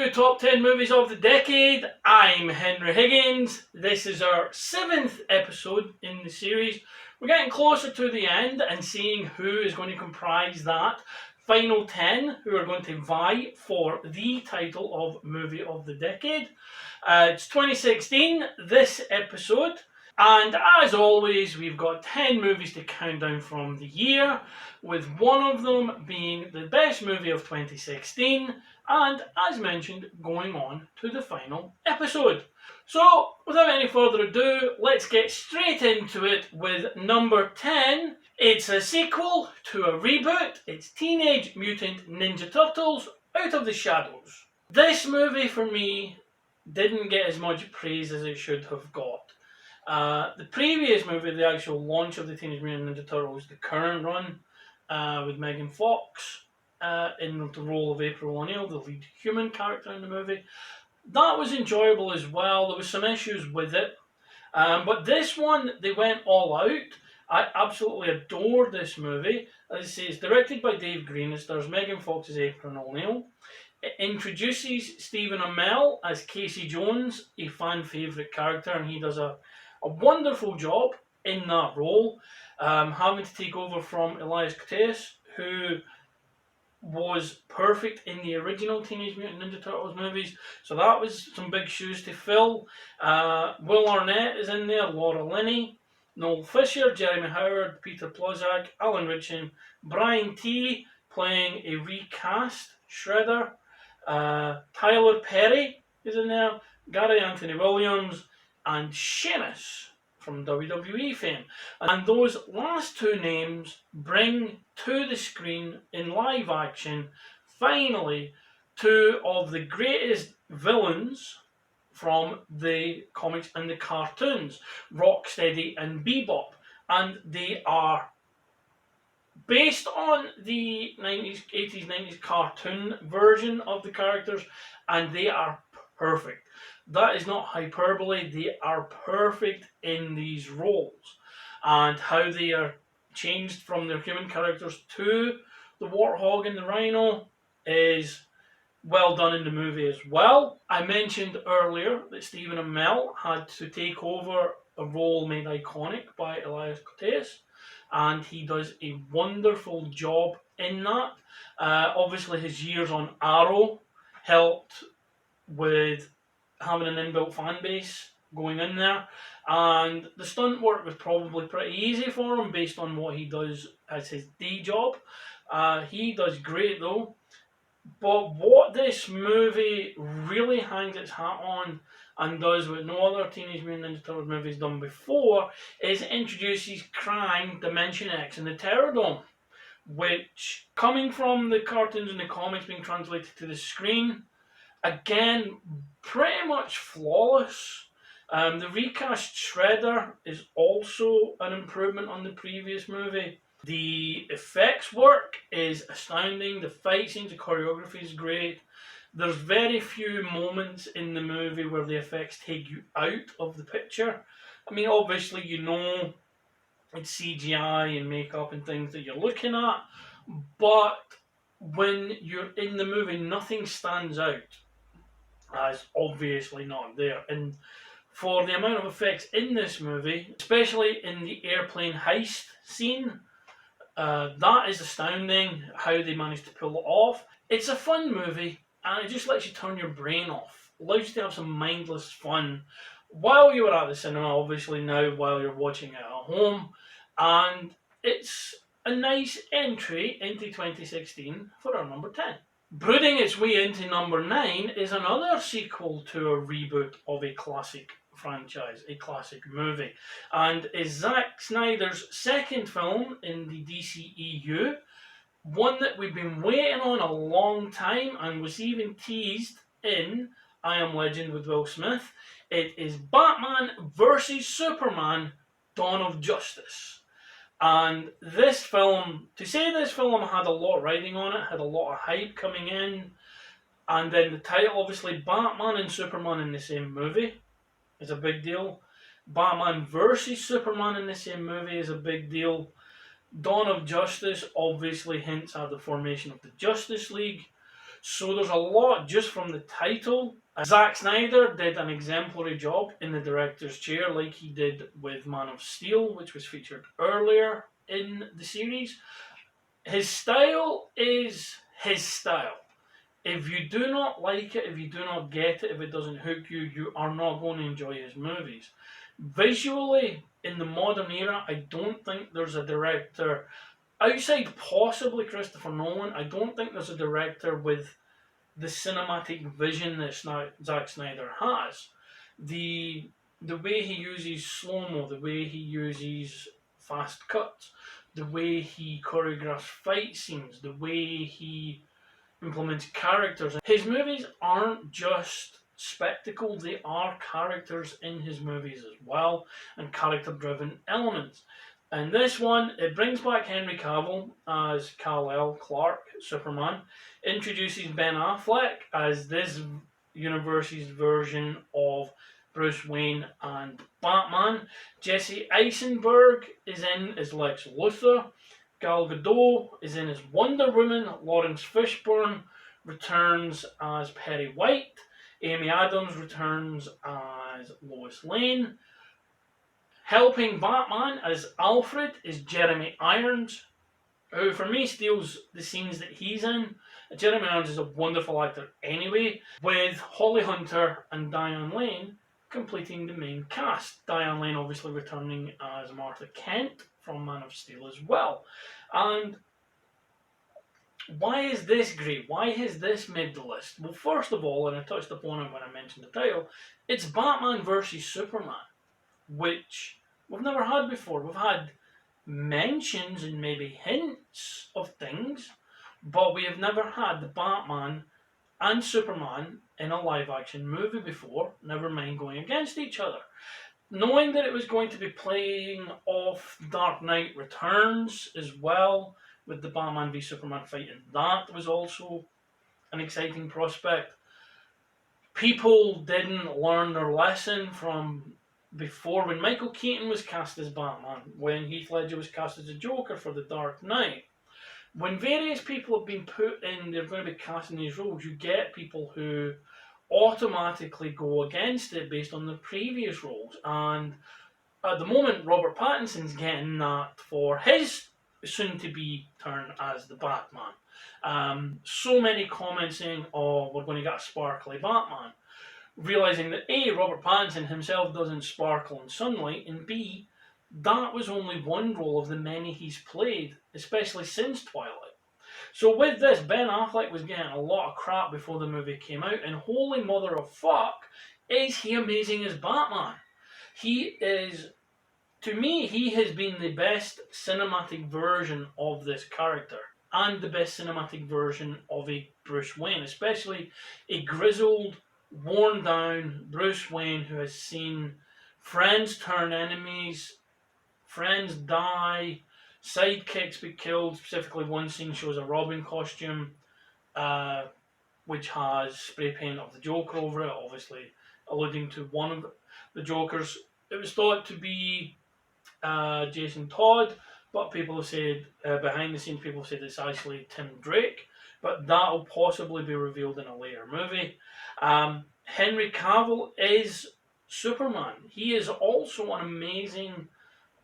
to Top 10 Movies of the Decade. I'm Henry Higgins. This is our 7th episode in the series. We're getting closer to the end and seeing who is going to comprise that final 10 who are going to vie for the title of Movie of the Decade. It's 2016, this episode. And as always, we've got 10 movies to count down from the year, with one of them being the best movie of 2016, and as mentioned, going on to the final episode. So, without any further ado, let's get straight into it with number 10. It's a sequel to a reboot. It's Teenage Mutant Ninja Turtles Out of the Shadows. This movie, for me, didn't get as much praise as it should have got. The previous movie, the actual launch of the Teenage Mutant Ninja Turtles, the current run, with Megan Fox in the role of April O'Neil, the lead human character in the movie, that was enjoyable as well. There was some issues with it, but this one, they went all out. I absolutely adored this movie. As I say, it's directed by Dave Green. It stars Megan Fox as April O'Neil. It introduces Stephen Amell as Casey Jones, a fan favourite character, and he does a wonderful job in that role, having to take over from Elias Koteas, who was perfect in the original Teenage Mutant Ninja Turtles movies, so that was some big shoes to fill. Will Arnett is in there, Laura Linney, Noel Fisher, Jeremy Howard, Peter Plozak, Alan Ritchson, Brian T playing a recast Shredder, Tyler Perry is in there, Gary Anthony Williams, and Sheamus from WWE fame. And those last two names bring to the screen in live action, finally, two of the greatest villains from the comics and the cartoons, Rocksteady and Bebop. And they are based on the 80s, 90s cartoon version of the characters, and they are perfect. That is not hyperbole, they are perfect in these roles. And how they are changed from their human characters to the Warthog and the Rhino is well done in the movie as well. I mentioned earlier that Stephen Amell had to take over a role made iconic by Elias Koteas, and he does a wonderful job in that. Obviously his years on Arrow helped with having an inbuilt fan base going in there, and the stunt work was probably pretty easy for him based on what he does as his day job. He does great though, but what this movie really hangs its hat on and does what no other Teenage Mutant Ninja Turtles movie has done before is it introduces Krang, Dimension X, and the Terror Dome, which, coming from the cartoons and the comics being translated to the screen, again, pretty much flawless. The recast Shredder is also an improvement on the previous movie. The effects work is astounding. The fight scenes, the choreography is great. There's very few moments in the movie where the effects take you out of the picture. I mean, obviously, you know it's CGI and makeup and things that you're looking at, but when you're in the movie, nothing stands out as obviously not there. And for the amount of effects in this movie, especially in the airplane heist scene, that is astounding how they managed to pull it off. It's a fun movie, and it just lets you turn your brain off. It allows you to have some mindless fun while you were at the cinema, obviously now while you're watching it at home. And it's a nice entry into 2016 for our number 10. Brooding its way into number 9 is another sequel to a reboot of a classic franchise, a classic movie, and is Zack Snyder's second film in the DCEU, one that we've been waiting on a long time and was even teased in I Am Legend with Will Smith. It is Batman vs Superman: Dawn of Justice. And this film, to say this film had a lot riding on it, had a lot of hype coming in, and then the title, obviously, Batman and Superman in the same movie is a big deal. Batman versus Superman in the same movie is a big deal. Dawn of Justice obviously hints at the formation of the Justice League. So there's a lot just from the title. Zack Snyder did an exemplary job in the director's chair, like he did with Man of Steel, which was featured earlier in the series. His style is his style. If you do not like it, if you do not get it, if it doesn't hook you, you are not going to enjoy his movies. Visually, in the modern era, I don't think there's a director, outside possibly Christopher Nolan, I don't think there's a director with the cinematic vision that Zack Snyder has. The way he uses slow-mo, the way he uses fast cuts, the way he choreographs fight scenes, the way he implements characters. His movies aren't just spectacle, they are characters in his movies as well, and character-driven elements. And this one, it brings back Henry Cavill as Kal-El, Clark, Superman, introduces Ben Affleck as this universe's version of Bruce Wayne and Batman. Jesse Eisenberg is in as Lex Luthor. Gal Gadot is in as Wonder Woman. Lawrence Fishburne returns as Perry White. Amy Adams returns as Lois Lane. Helping Batman as Alfred is Jeremy Irons, who for me steals the scenes that he's in. Jeremy Irons is a wonderful actor anyway, with Holly Hunter and Diane Lane completing the main cast. Diane Lane obviously returning as Martha Kent from Man of Steel as well. And why is this great? Why has this made the list? Well, first of all, and I touched upon it when I mentioned the title, it's Batman versus Superman, which we've never had before. We've had mentions and maybe hints of things, but we have never had the Batman and Superman in a live action movie before, never mind going against each other. Knowing that it was going to be playing off Dark Knight Returns as well, with the Batman v Superman fight, and that was also an exciting prospect. People didn't learn their lesson from before when Michael Keaton was cast as Batman, when Heath Ledger was cast as a Joker for The Dark Knight. When various people have been put in, they're going to be cast in these roles, you get people who automatically go against it based on the previous roles. And at the moment, Robert Pattinson's getting that for his soon-to-be turn as the Batman. So many comments saying, oh, we're going to get a sparkly Batman. Realising that A, Robert Pattinson himself doesn't sparkle in sunlight, and B, that was only one role of the many he's played, especially since Twilight. So with this, Ben Affleck was getting a lot of crap before the movie came out, and holy mother of fuck, is he amazing as Batman. He is, to me, he has been the best cinematic version of this character, and the best cinematic version of a Bruce Wayne, especially a grizzled, worn down Bruce Wayne who has seen friends turn enemies, friends die, sidekicks be killed. Specifically, one scene shows a Robin costume, which has spray paint of the Joker over it, obviously alluding to one of the Jokers. It was thought to be Jason Todd, but people have said, behind the scenes, people have said it's actually Tim Drake, but that will possibly be revealed in a later movie. Henry Cavill is Superman. He is also an amazing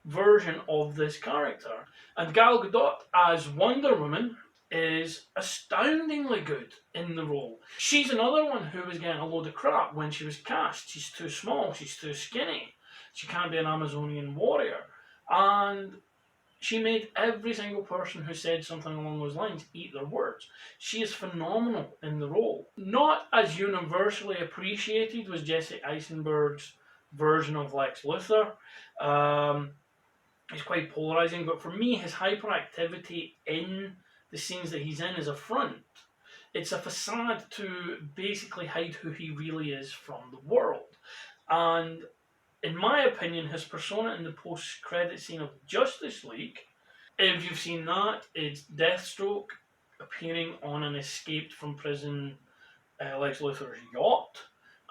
version of this character. And Gal Gadot as Wonder Woman is astoundingly good in the role. She's another one who was getting a load of crap when she was cast. She's too small, she's too skinny, she can't be an Amazonian warrior. And she made every single person who said something along those lines eat their words. She is phenomenal in the role. Not as universally appreciated was Jesse Eisenberg's version of Lex Luthor. He's quite polarizing, but for me, his hyperactivity in the scenes that he's in is a front. It's a facade to basically hide who he really is from the world. And in my opinion, his persona in the post-credit scene of Justice League, if you've seen that, it's Deathstroke appearing on an escaped from prison Lex Luthor's yacht,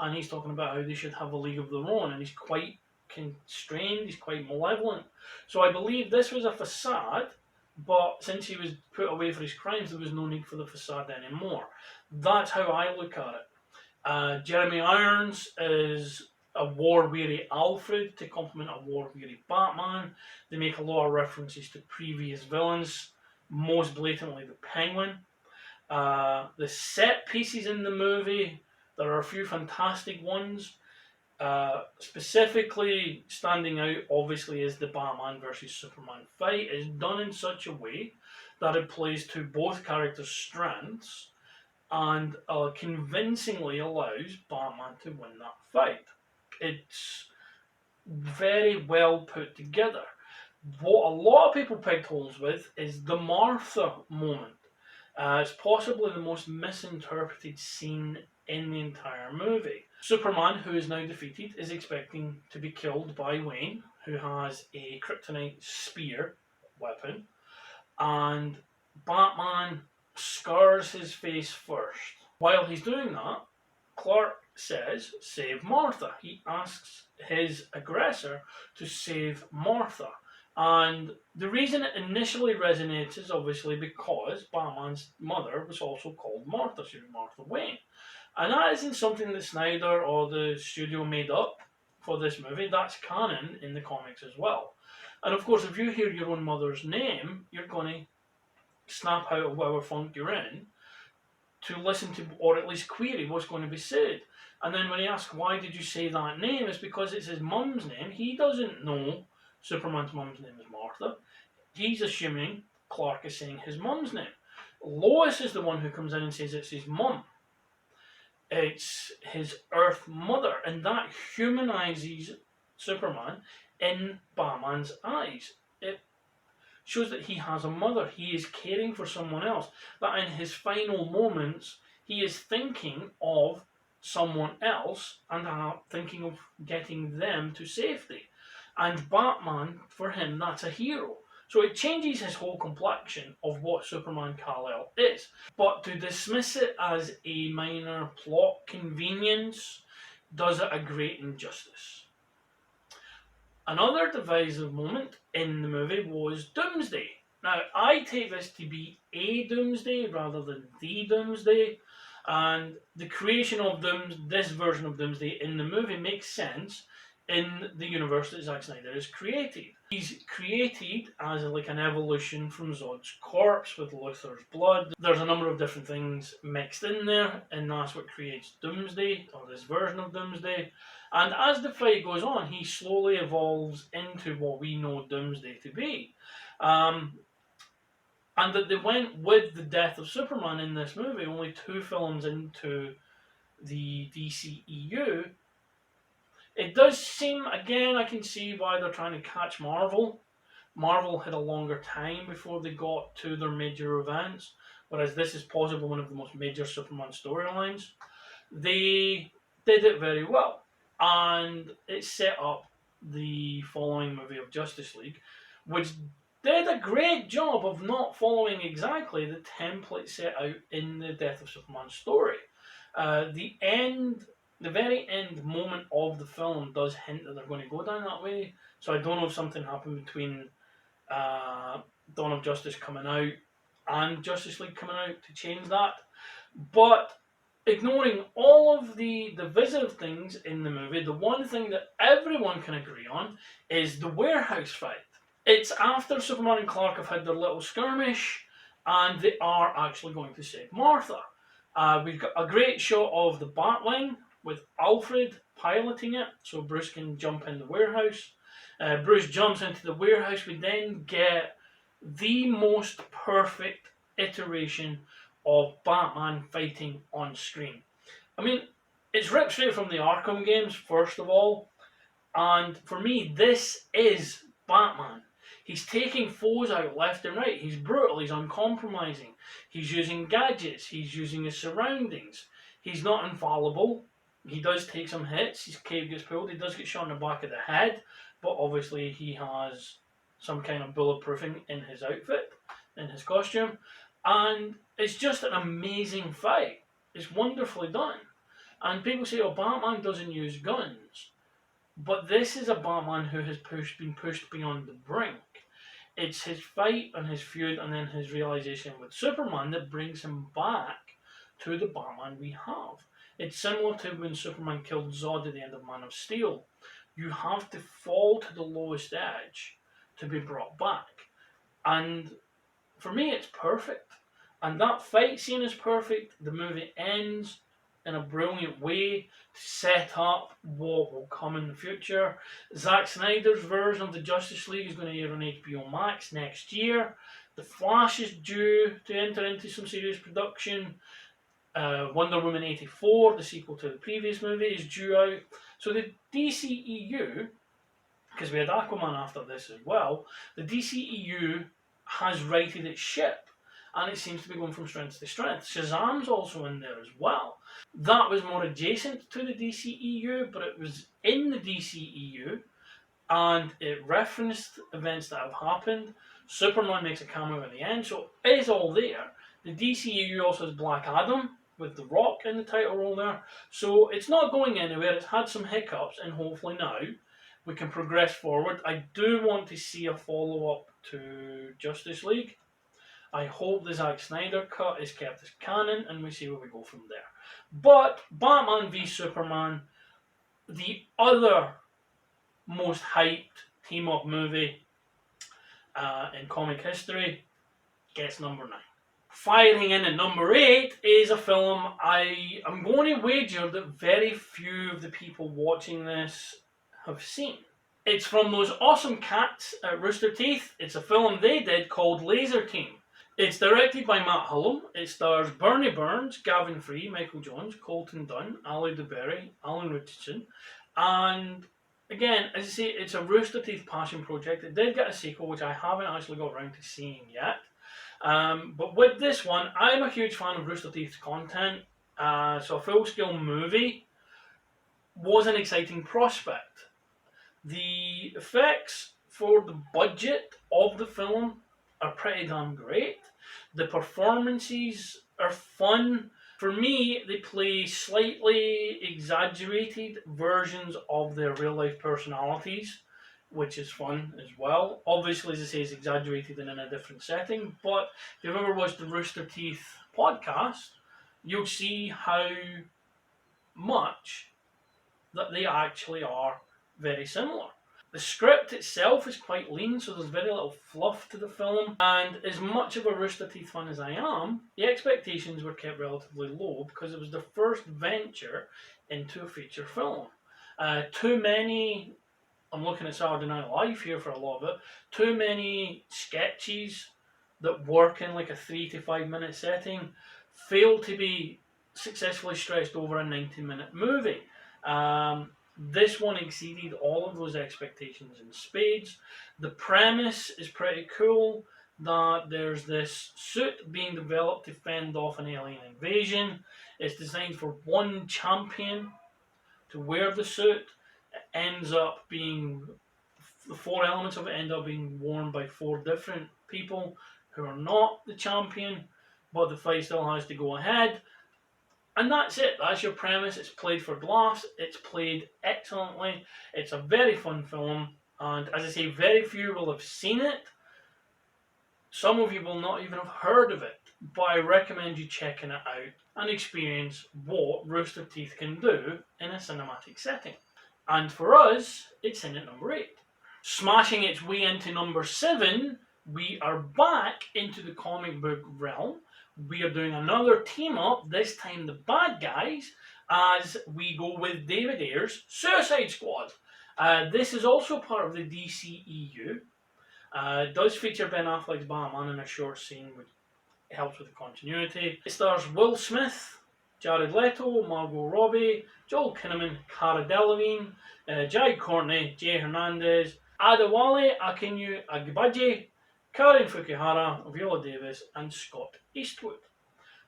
and he's talking about how they should have a league of their own, and he's quite constrained, he's quite malevolent. So I believe this was a facade but since he was put away for his crimes, there was no need for the facade anymore. That's how I look at it. Jeremy Irons is a war-weary Alfred to complement a war-weary Batman. They make a lot of references to previous villains, most blatantly the Penguin. The set pieces in the movie, there are a few fantastic ones. Specifically standing out, obviously, is the Batman versus Superman fight. It's done in such a way that it plays to both characters' strengths and convincingly allows Batman to win that fight. It's very well put together. What a lot of people picked holes with is the Martha moment. It's possibly the most misinterpreted scene in the entire movie. Superman, who is now defeated, is expecting to be killed by Wayne, who has a kryptonite spear weapon, and Batman scars his face first. While he's doing that, Clark says, "Save Martha." He asks his aggressor to save Martha. And the reason it initially resonates is obviously because Batman's mother was also called Martha. She was Martha Wayne. And that isn't something that Snyder or the studio made up for this movie. That's canon in the comics as well. And of course, if you hear your own mother's name, you're going to snap out of whatever funk you're in to listen to, or at least query, what's going to be said. And then when he asks, why did you say that name? It's because it's his mum's name. He doesn't know Superman's mum's name is Martha. He's assuming Clark is saying his mum's name. Lois is the one who comes in and says it's his mum. It's his Earth mother, and that humanizes Superman in Batman's eyes. It shows that he has a mother. He is caring for someone else. That in his final moments, he is thinking of someone else and thinking of getting them to safety. And Batman, for him, that's a hero. So it changes his whole complexion of what Superman Kal-El is. But to dismiss it as a minor plot convenience does it a great injustice. Another divisive moment in the movie was Doomsday. Now, I take this to be a Doomsday rather than the Doomsday, and the creation of this version of Doomsday in the movie makes sense in the universe that Zack Snyder has created. He's created as like an evolution from Zod's corpse with Luthor's blood. There's a number of different things mixed in there, and that's what creates Doomsday, or this version of Doomsday. And as the fight goes on, he slowly evolves into what we know Doomsday to be. And that they went with the death of Superman in this movie, only 2 films into the DCEU. It does seem, again, I can see why they're trying to catch Marvel. Marvel had a longer time before they got to their major events, whereas this is possibly one of the most major Superman storylines. They did it very well, and it set up the following movie of Justice League, which did a great job of not following exactly the template set out in the Death of Superman story. The very end moment of the film does hint that they're going to go down that way. So I don't know if something happened between Dawn of Justice coming out and Justice League coming out to change that. But ignoring all of the divisive things in the movie, the one thing that everyone can agree on is the warehouse fight. It's after Superman and Clark have had their little skirmish, and they are actually going to save Martha. We've got a great shot of the Batwing with Alfred piloting it, so Bruce can jump in the warehouse. Bruce jumps into the warehouse. We then get the most perfect iteration of Batman fighting on screen. I mean, it's ripped straight from the Arkham games, first of all, and for me, this is Batman. He's taking foes out left and right. He's brutal, he's uncompromising. He's using gadgets, he's using his surroundings. He's not infallible. He does take some hits, his cape gets pulled, he does get shot in the back of the head, but obviously he has some kind of bulletproofing in his outfit, in his costume. And it's just an amazing fight. It's wonderfully done. And people say, oh, Batman doesn't use guns. But this is a Batman who has been pushed beyond the brink. It's his fight and his feud and then his realization with Superman that brings him back to the Batman we have. It's similar to when Superman killed Zod at the end of Man of Steel. You have to fall to the lowest edge to be brought back. And for me, it's perfect. And that fight scene is perfect. The movie ends in a brilliant way to set up what will come in the future. Zack Snyder's version of the Justice League is going to air on HBO Max next year. The Flash is due to enter into some serious production. Wonder Woman 84, the sequel to the previous movie, is due out. So the DCEU, because we had Aquaman after this as well, the DCEU has righted its ship, and it seems to be going from strength to strength. Shazam's also in there as well. That was more adjacent to the DCEU, but it was in the DCEU, and it referenced events that have happened. Superman makes a cameo at the end, so it is all there. The DCEU also has Black Adam, with The Rock in the title role there. So it's not going anywhere. It's had some hiccups, and hopefully now we can progress forward. I do want to see a follow-up to Justice League. I hope the Zack Snyder cut is kept as canon, and we see where we go from there. But Batman v Superman, the other most hyped team-up movie in comic history, gets number 9. Firing in at number 8 is a film I am going to wager that very few of the people watching this have seen. It's from those awesome cats at Rooster Teeth. It's a film they did called Laser Team. It's directed by Matt Hullum. It stars Bernie Burns, Gavin Free, Michael Jones, Colton Dunn, Ali DeBerry, Alan Richardson. And again, as I say, it's a Rooster Teeth passion project. It did get a sequel, which I haven't actually got around to seeing yet. But with this one, I'm a huge fan of Rooster Teeth's content. So a full-scale movie was an exciting prospect. The effects for the budget of the film are pretty damn great. The performances are fun. For me, they play slightly exaggerated versions of their real-life personalities, which is fun as well. Obviously, as I say, it's exaggerated and in a different setting, but if you've ever watched the Rooster Teeth podcast, you'll see how much that they actually are very similar. The script itself is quite lean, so there's very little fluff to the film, and as much of a Rooster Teeth fan as I am, the expectations were kept relatively low because it was the first venture into a feature film. Too many, I'm looking at Saturday Night Live here for a lot of it, too many sketches that work in like a 3 to 5 minute setting fail to be successfully stretched over a 90-minute movie. This one exceeded all of those expectations in spades. The premise is pretty cool, that there's this suit being developed to fend off an alien invasion. It's designed for one champion to wear the suit. It ends up being, the 4 elements of it end up being worn by 4 different people who are not the champion, but the fight still has to go ahead. And that's it. That's your premise. It's played for laughs. It's played excellently. It's a very fun film. And as I say, very few will have seen it. Some of you will not even have heard of it. But I recommend you checking it out and experience what Rooster Teeth can do in a cinematic setting. And for us, it's in at number 8. Smashing its way into number 7, we are back into the comic book realm. We are doing another team up, this time the bad guys, as we go with David Ayer's Suicide Squad. This is also part of the DCEU. It does feature Ben Affleck's Batman in a short scene, which helps with the continuity. It stars Will Smith, Jared Leto, Margot Robbie, Joel Kinnaman, Cara Delevingne, Jai Courtney, Jay Hernandez, Adewale Akinmu Agbaje, Karen Fukuhara, Viola Davis, and Scott Eastwood.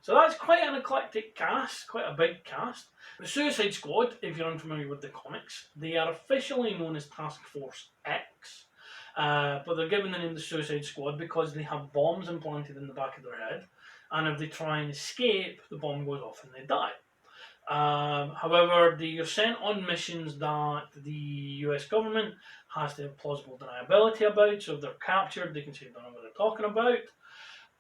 So that's quite an eclectic cast, quite a big cast. The Suicide Squad, if you're unfamiliar with the comics, they are officially known as Task Force X, but they're given the name the Suicide Squad because they have bombs implanted in the back of their head, and if they try and escape, the bomb goes off and they die. However, they are sent on missions that the US government has to have plausible deniability about, so if they're captured, they can say they don't know what they're talking about.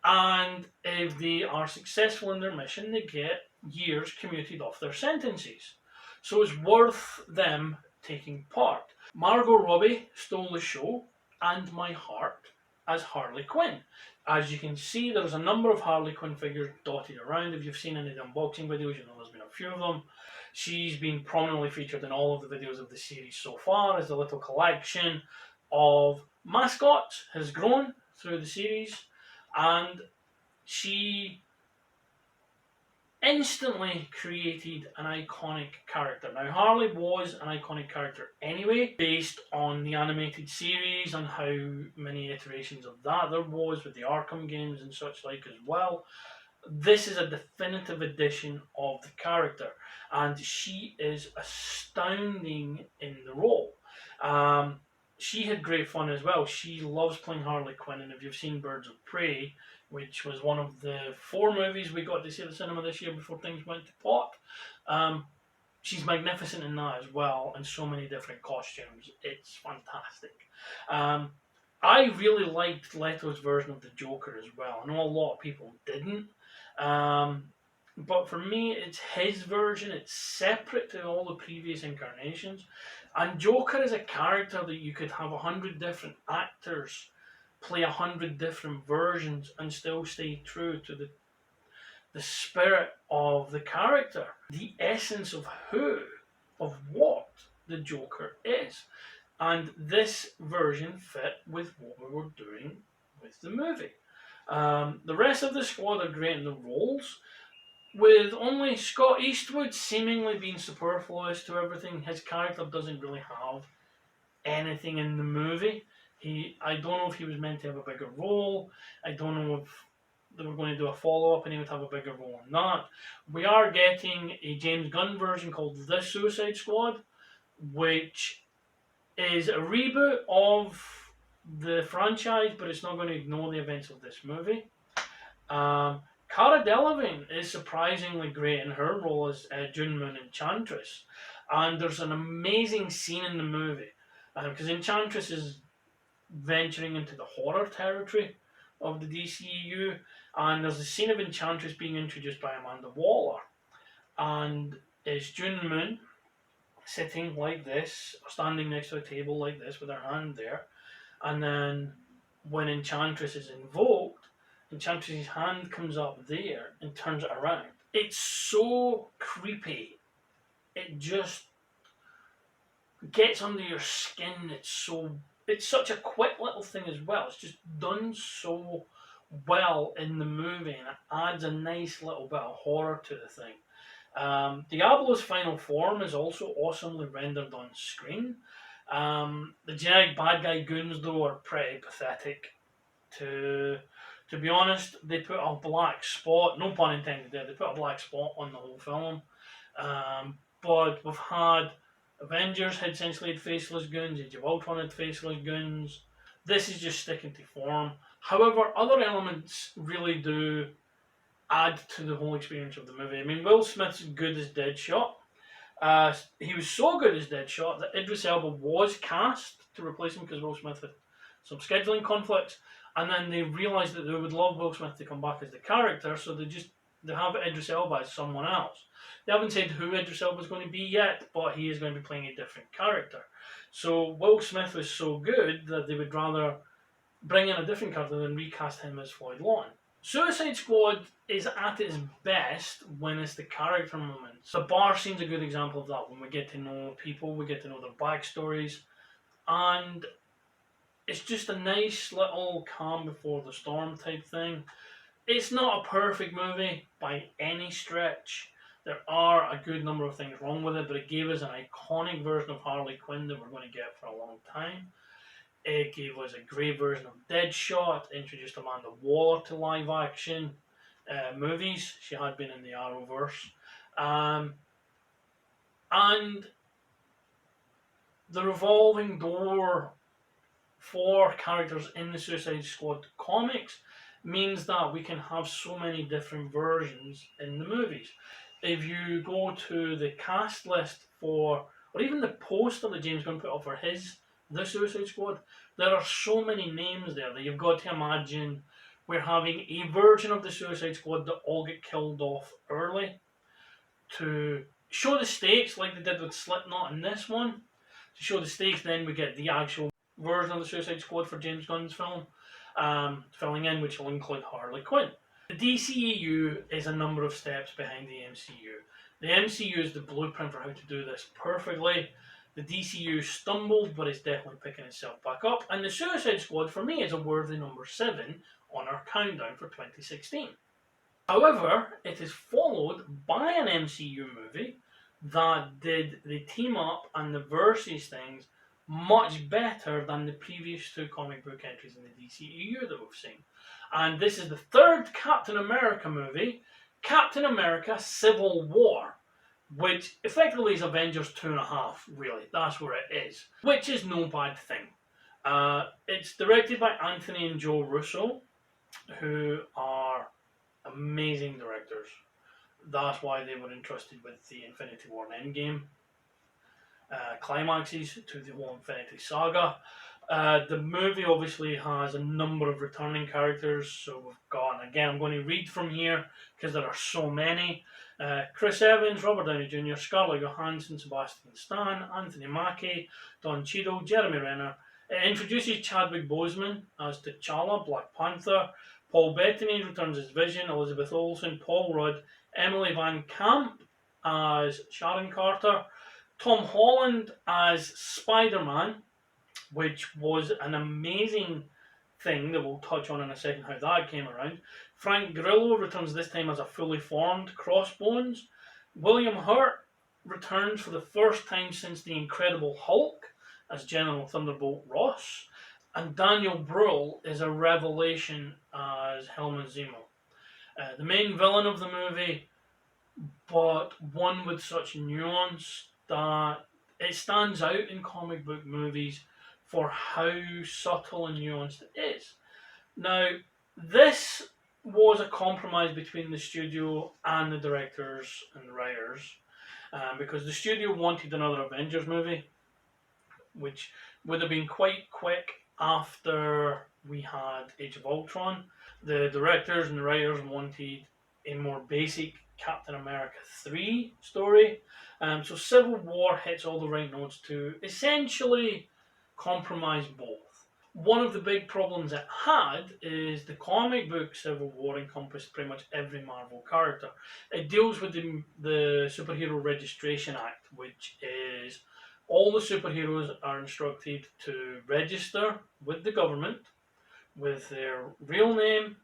And if they are successful in their mission, they get years commuted off their sentences. So it's worth them taking part. Margot Robbie stole the show and my heart as Harley Quinn. As you can see, there's a number of Harley Quinn figures dotted around. If you've seen any of the unboxing videos, you know there's been a few of them. She's been prominently featured in all of the videos of the series so far, as the little collection of mascots has grown through the series, and she instantly created an iconic character. Now, Harley was an iconic character anyway, based on the animated series and how many iterations of that there was with the Arkham games and such like as well. This is a definitive edition of the character, and she is astounding in the role. She had great fun as well. She loves playing Harley Quinn, and if you've seen Birds of Prey, which was one of the 4 movies we got to see at the cinema this year before things went to pot, she's magnificent in that as well, and so many different costumes. It's fantastic. I really liked Leto's version of the Joker as well. I know a lot of people didn't. But for me, it's his version. It's separate to all the previous incarnations. And Joker is a character that you could have 100 different actors play 100 different versions and still stay true to the spirit of the character, the essence of what the Joker is. And this version fit with what we were doing with the movie. The rest of the squad are great in the roles, with only Scott Eastwood seemingly being superfluous to everything. His character doesn't really have anything in the movie. I don't know if he was meant to have a bigger role. I don't know if they were going to do a follow-up and he would have a bigger role in that. We are getting a James Gunn version called The Suicide Squad, which is a reboot of the franchise, but it's not going to ignore the events of this movie. Cara Delevingne is surprisingly great in her role as June Moon Enchantress, and there's an amazing scene in the movie because Enchantress is venturing into the horror territory of the DCEU, and there's a scene of Enchantress being introduced by Amanda Waller, and it's June Moon sitting like this, or standing next to a table like this with her hand there, and then when Enchantress is invoked, Enchantress's hand comes up there and turns it around. It's so creepy. It just gets under your skin. It's such a quick little thing as well. It's just done so well in the movie, and it adds a nice little bit of horror to the thing. Diablo's final form is also awesomely rendered on screen. The generic bad guy goons, though, are pretty pathetic. To be honest, they put a black spot, no pun intended there, they put a black spot on the whole film. But we've had Avengers had essentially had faceless goons, Age of Ultron had faceless goons. This is just sticking to form. However, other elements really do add to the whole experience of the movie. I mean, Will Smith's good as Deadshot. He was so good as Deadshot that Idris Elba was cast to replace him because Will Smith had some scheduling conflicts, and then they realised that they would love Will Smith to come back as the character, so they have Idris Elba as someone else. They haven't said who Idris Elba is going to be yet, but he is going to be playing a different character. So Will Smith was so good that they would rather bring in a different character than recast him as Floyd Lawton. Suicide Squad is at its best when it's the character moments. The bar scene's a good example of that, when we get to know people, we get to know their backstories, and it's just a nice little calm before the storm type thing. It's not a perfect movie by any stretch. There are a good number of things wrong with it, but it gave us an iconic version of Harley Quinn that we're going to get for a long time. It gave us a great version of Deadshot, introduced Amanda Waller to live action movies. She had been in the Arrowverse. And the revolving door for characters in the Suicide Squad comics means that we can have so many different versions in the movies. if you go to the cast list for, or even the poster that James Gunn put up for The Suicide Squad, there are so many names there that you've got to imagine we're having a version of the Suicide Squad that all get killed off early to show the stakes like they did with Slipknot in this one. To show the stakes, then we get the actual version of the Suicide Squad for James Gunn's film, filling in, which will include Harley Quinn. The DCEU is a number of steps behind the MCU. The MCU is the blueprint for how to do this perfectly. The DCU stumbled, but it's definitely picking itself back up. And the Suicide Squad, for me, is a worthy number 7 on our countdown for 2016. However, it is followed by an MCU movie that did the team up and the versus things much better than the previous 2 comic book entries in the DCEU that we've seen. And this is the 3rd Captain America movie, Captain America Civil War, which effectively is Avengers 2.5, really. That's where it is, which is no bad thing. It's directed by Anthony and Joe Russo, who are amazing directors. That's why they were entrusted with the Infinity War and Endgame climaxes to the whole Infinity Saga. The movie obviously has a number of returning characters, so we've got, and again I'm going to read from here because there are so many. Chris Evans, Robert Downey Jr., Scarlett Johansson, Sebastian Stan, Anthony Mackie, Don Cheadle, Jeremy Renner. It introduces Chadwick Boseman as T'Challa, Black Panther. Paul Bettany returns as Vision, Elizabeth Olsen, Paul Rudd, Emily Van Camp as Sharon Carter, Tom Holland as Spider-Man, which was an amazing thing that we'll touch on in a second how that came around. Frank Grillo returns this time as a fully formed Crossbones. William Hurt returns for the first time since The Incredible Hulk as General Thunderbolt Ross. And Daniel Bruhl is a revelation as Helmut Zemo. The main villain of the movie, but one with such nuance that it stands out in comic book movies for how subtle and nuanced it is. Now, this was a compromise between the studio and the directors and the writers, because the studio wanted another Avengers movie, which would have been quite quick after we had Age of Ultron. The directors and the writers wanted a more basic Captain America 3 story. So Civil War hits all the right notes to essentially compromise both. One of the big problems it had is the comic book Civil War encompassed pretty much every Marvel character. It deals with the Superhero Registration Act, which is all the superheroes are instructed to register with the government with their real name,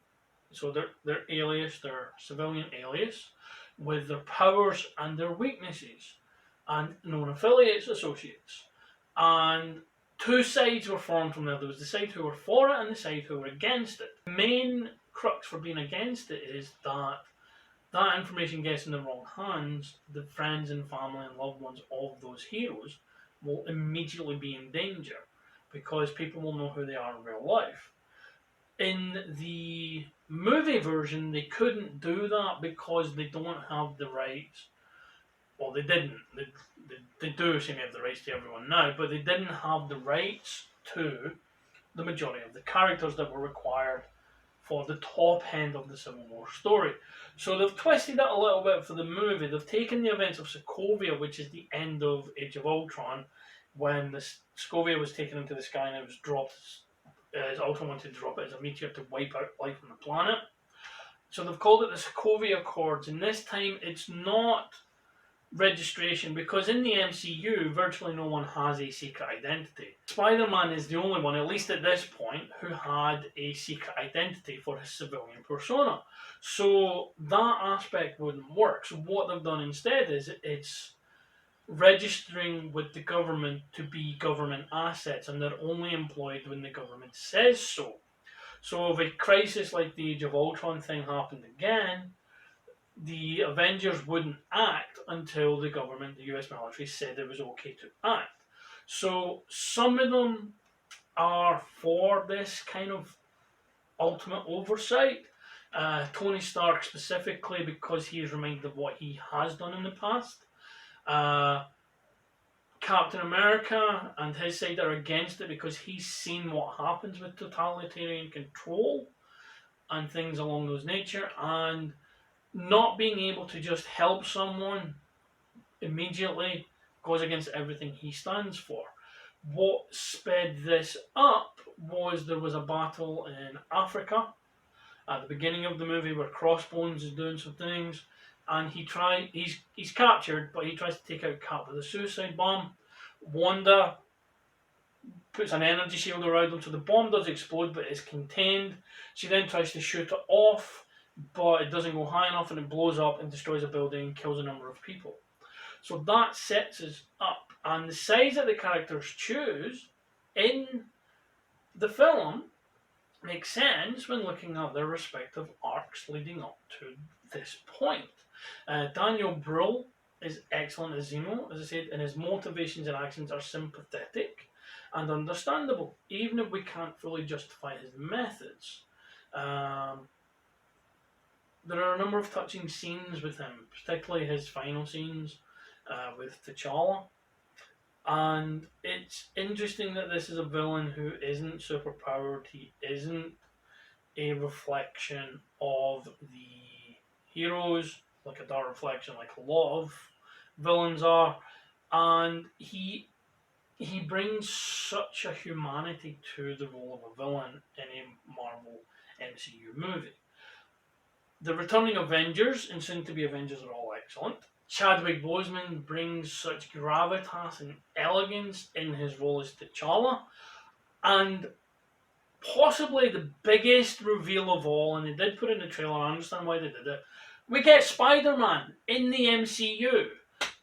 so their alias, their civilian alias, with their powers and their weaknesses, and known affiliates, associates. And 2 sides were formed from there. There was the side who were for it and the side who were against it. The main crux for being against it is that information gets in the wrong hands, the friends and family and loved ones of those heroes will immediately be in danger because people will know who they are in real life. In the movie version, they couldn't do that because they don't have the rights. Well, they didn't. They do seem to have the rights to everyone now, but they didn't have the rights to the majority of the characters that were required for the top end of the Civil War story. So they've twisted it a little bit for the movie. They've taken the events of Sokovia, which is the end of Age of Ultron, when the Sokovia was taken into the sky and it was dropped, as Ultron wanted to drop it as a meteor to wipe out life on the planet. So they've called it the Sokovia Accords, and this time it's not registration, because in the MCU virtually no one has a secret identity. Spider-Man is the only one, at least at this point, who had a secret identity for his civilian persona. So that aspect wouldn't work. So what they've done instead is it's registering with the government to be government assets, and they're only employed when the government says so. So if a crisis like the Age of Ultron thing happened again, the Avengers wouldn't act until the government, the US military, said it was okay to act. So some of them are for this kind of ultimate oversight. Tony Stark specifically, because he is reminded of what he has done in the past. Uh, Captain America and his side are against it because he's seen what happens with totalitarian control and things along those nature, and not being able to just help someone immediately goes against everything he stands for. What sped this up was there was a battle in Africa at the beginning of the movie where Crossbones is doing some things, and he's captured, but he tries to take out Cap with a suicide bomb. Wanda puts an energy shield around him, so the bomb does explode, but it's contained. She then tries to shoot it off, but it doesn't go high enough, and it blows up and destroys a building and kills a number of people. So that sets us up, and the size that the characters choose in the film makes sense when looking at their respective arcs leading up to this point. Daniel Brühl is excellent as Zemo, as I said, and his motivations and actions are sympathetic and understandable, even if we can't fully justify his methods. There are a number of touching scenes with him, particularly his final scenes with T'Challa. And it's interesting that this is a villain who isn't superpowered. He isn't a reflection of the heroes, like a dark reflection, like a lot of villains are. And he brings such a humanity to the role of a villain in a Marvel MCU movie. The returning Avengers and soon-to-be Avengers are all excellent. Chadwick Boseman brings such gravitas and elegance in his role as T'Challa, and possibly the biggest reveal of all, and they did put in the trailer, I understand why they did it, we get Spider-Man in the MCU,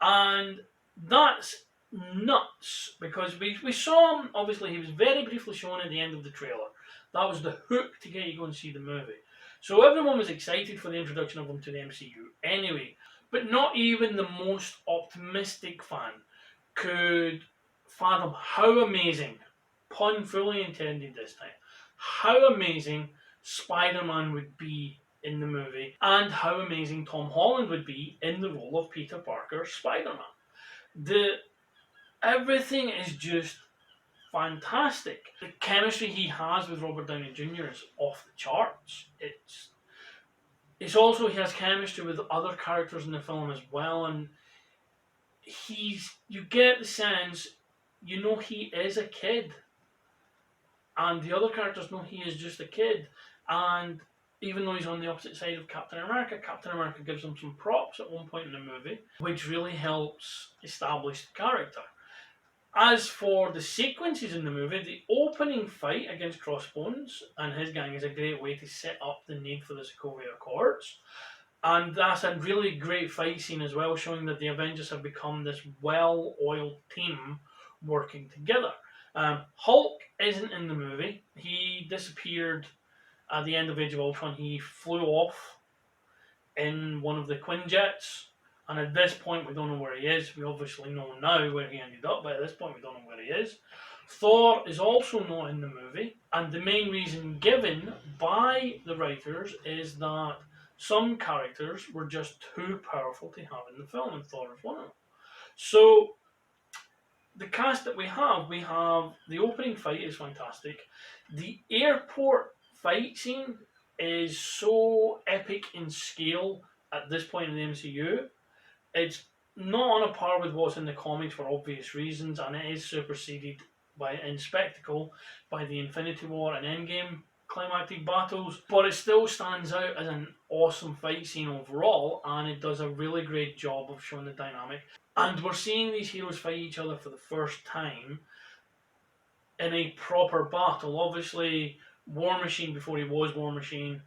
and that's nuts, because we saw him, obviously he was very briefly shown at the end of the trailer. That was the hook to get you to go and see the movie. So everyone was excited for the introduction of him to the MCU anyway. But not even the most optimistic fan could fathom how amazing, pun fully intended this time, how amazing Spider-Man would be in the movie, and how amazing Tom Holland would be in the role of Peter Parker's Spider-Man. Everything is just fantastic. The chemistry he has with Robert Downey Jr. is off the charts. It's also, he has chemistry with other characters in the film as well, and you get the sense, you know, he is a kid, and the other characters know he is just a kid, and even though he's on the opposite side of Captain America gives him some props at one point in the movie, which really helps establish the character. As for the sequences in the movie, the opening fight against Crossbones and his gang is a great way to set up the need for the Sokovia Accords. And that's a really great fight scene as well, showing that the Avengers have become this well-oiled team working together. Hulk isn't in the movie. He disappeared at the end of Age of Ultron. He flew off in one of the Quinjets. And at this point, we don't know where he is. We obviously know now where he ended up, but at this point, we don't know where he is. Thor is also not in the movie, and the main reason given by the writers is that some characters were just too powerful to have in the film, and Thor is one of them. So, the cast that we have the opening fight is fantastic. The airport fight scene is so epic in scale at this point in the MCU. It's not on a par with what's in the comics for obvious reasons, and it is superseded in spectacle by the Infinity War and Endgame climactic battles, but it still stands out as an awesome fight scene overall, and it does a really great job of showing the dynamic. And we're seeing these heroes fight each other for the first time in a proper battle. Obviously, War Machine, before he was War Machine,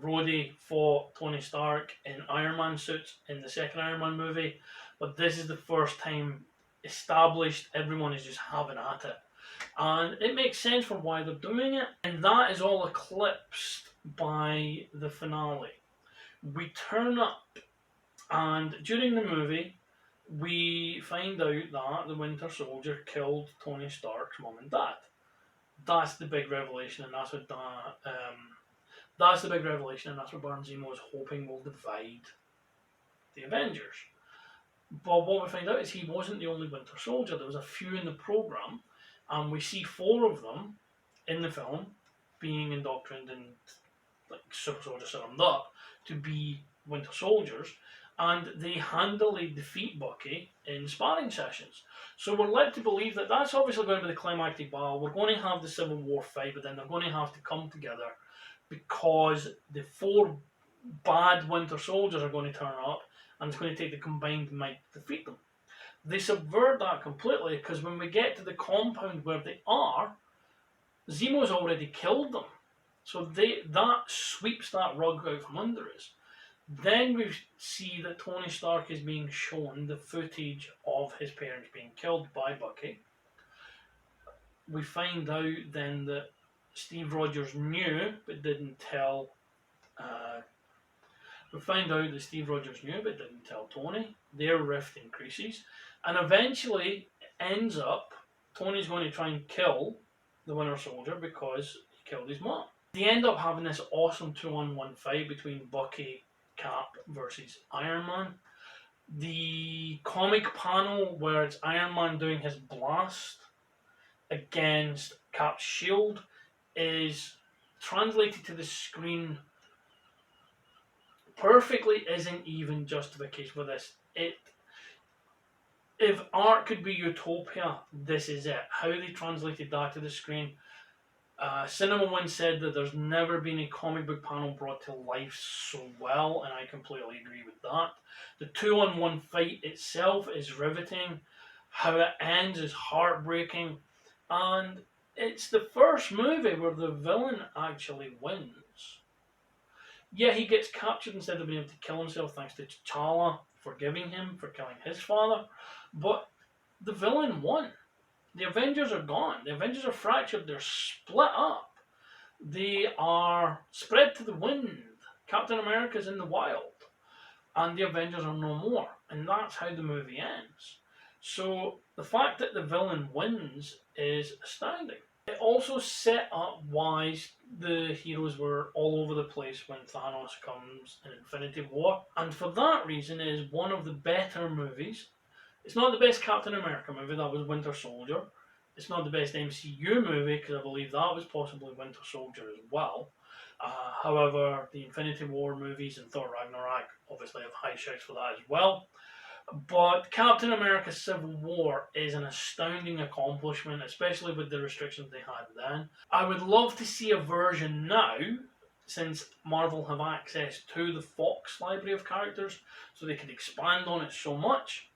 Rhodey fought Tony Stark in Iron Man suits in the second Iron Man movie, but this is the first time established everyone is just having at it, and it makes sense for why they're doing it, and that is all eclipsed by the finale. We turn up, and during the movie we find out that the Winter Soldier killed Tony Stark's mom and dad. That's the big revelation, and that's what That's the big revelation, and that's what Baron Zemo is hoping will divide the Avengers. But what we find out is he wasn't the only Winter Soldier. There was a few in the program, and we see 4 of them in the film being indoctrinated and like super soldier summed up to be Winter Soldiers, and they handily defeat Bucky in sparring sessions. So we're led to believe that that's obviously going to be the climactic battle. We're going to have the Civil War fight, but then they're going to have to come together because the 4 bad Winter Soldiers are going to turn up, and it's going to take the combined might to defeat them. They subvert that completely because when we get to the compound where they are, Zemo's already killed them. So that sweeps that rug out from under us. Then we see that Tony Stark is being shown the footage of his parents being killed by Bucky. We find out then that Steve Rogers knew but didn't tell. We find out that Steve Rogers knew but didn't tell Tony. Their rift increases, and eventually ends up Tony's going to try and kill the Winter Soldier because he killed his mom. They end up having this awesome 2-on-1 fight between Bucky, Cap versus Iron Man. The comic panel where it's Iron Man doing his blast against Cap's shield is translated to the screen perfectly. Isn't even justification for this. If art could be utopia, this is it. How they translated that to the screen. Cinema once said that there's never been a comic book panel brought to life so well, and I completely agree with that. The 2-on-1 fight itself is riveting. How it ends is heartbreaking. And it's the first movie where the villain actually wins. Yeah, he gets captured instead of being able to kill himself thanks to T'Challa forgiving him for killing his father. But the villain won. The Avengers are gone. The Avengers are fractured. They're split up. They are spread to the wind. Captain America's in the wild. And the Avengers are no more. And that's how the movie ends. So the fact that the villain wins is astounding. It also set up why the heroes were all over the place when Thanos comes in Infinity War. And for that reason, it is one of the better movies. It's not the best Captain America movie, that was Winter Soldier. It's not the best MCU movie, because I believe that was possibly Winter Soldier as well. However, the Infinity War movies and Thor Ragnarok obviously have high shouts for that as well. But Captain America Civil War is an astounding accomplishment, especially with the restrictions they had then. I would love to see a version now, since Marvel have access to the Fox library of characters, so they could expand on it so much.